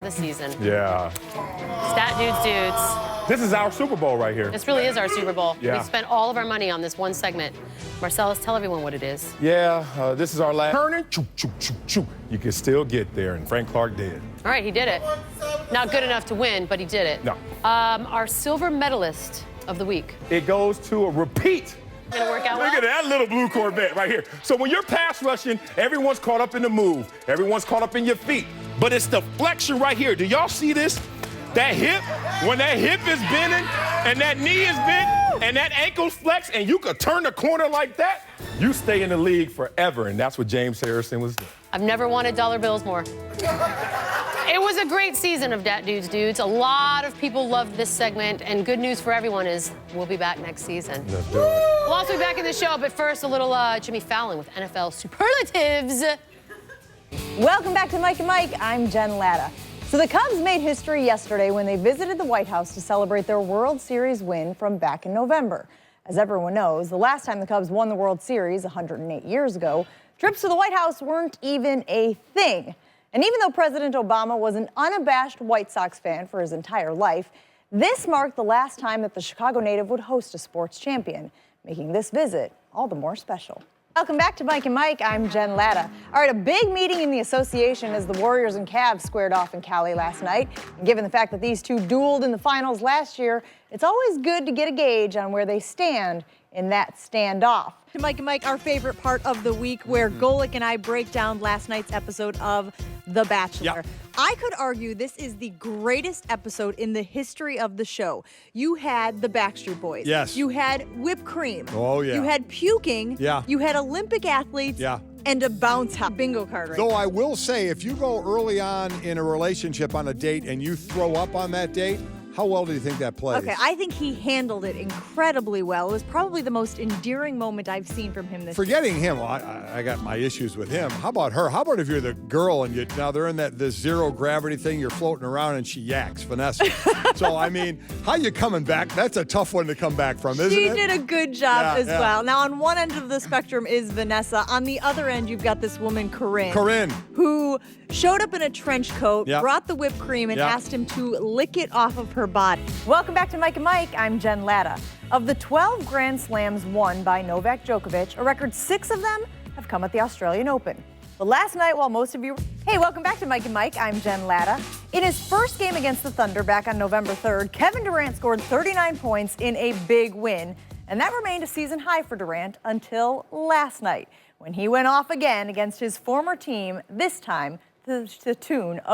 the season. Yeah. Stat dudes. This is our Super Bowl right here. This really is our Super Bowl. Yeah. We've spent all of our money on this one segment. Marcellus, tell everyone what it is. Yeah, this is our last turning. Choo, choo, choo, choo. You can still get there, and Frank Clark did. All right, he did it. Not good enough to win, but he did it. No. Our silver medalist of the week. It goes to a repeat. Gonna work out Look well? at that little blue Corvette right here. So when you're pass rushing, everyone's caught up in the move. Everyone's caught up in your feet. But it's the flexion right here. Do y'all see this? That hip, when that hip is bending and that knee is bent and that ankle's flexed and you could turn the corner like that, you stay in the league forever. And that's what James Harrison was doing. I've never wanted dollar bills more. It was a great season of Dat Dudes. A lot of people loved this segment, and good news for everyone is we'll be back next season. Let's do it. We'll also be back in the show, but first, a little Jimmy Fallon with NFL superlatives. Welcome back to Mike and Mike. I'm Jen Lada. So the Cubs made history yesterday when they visited the White House to celebrate their World Series win from back in November. As everyone knows, the last time the Cubs won the World Series 108 years ago, trips to the White House weren't even a thing. And even though President Obama was an unabashed White Sox fan for his entire life, this marked the last time that the Chicago native would host a sports champion, making this visit all the more special. Welcome back to Mike and Mike. I'm Jen Lada. All right, a big meeting in the association as the Warriors and Cavs squared off in Cali last night. And given the fact that these two dueled in the finals last year, it's always good to get a gauge on where they stand in that standoff. To Mike and Mike, our favorite part of the week where Golick and I break down last night's episode of The Bachelor. Yep. I could argue this is the greatest episode in the history of the show. You had the Backstreet Boys. Yes. You had whipped cream. Oh, yeah. You had puking. Yeah. You had Olympic athletes. Yeah. And a bounce house bingo card. Right Though there. I will say, if you go early on in a relationship on a date and you throw up on that date, how well do you think that plays? Okay, I think he handled it incredibly well. It was probably the most endearing moment I've seen from him this Forgetting him, well, I got my issues with him. How about her? How about if you're the girl and now they're in this zero gravity thing, you're floating around and she yaks, Vanessa. So, I mean, how you coming back? That's a tough one to come back from, isn't She it? did a good job Yeah, as yeah. well. Now, on one end of the spectrum is Vanessa. On the other end, you've got this woman, Corinne. who showed up in a trench coat, Yep. brought the whipped cream, and Yep. asked him to lick it off of her body. Welcome back to Mike and Mike. I'm Jen Lada. Of the 12 Grand Slams won by Novak Djokovic, a record 6 of them have come at the Australian Open. But last night, while most of you... Hey, welcome back to Mike and Mike. I'm Jen Lada. In his first game against the Thunder back on November 3rd, Kevin Durant scored 39 points in a big win. And that remained a season high for Durant until last night, when he went off again against his former team, this time to the tune of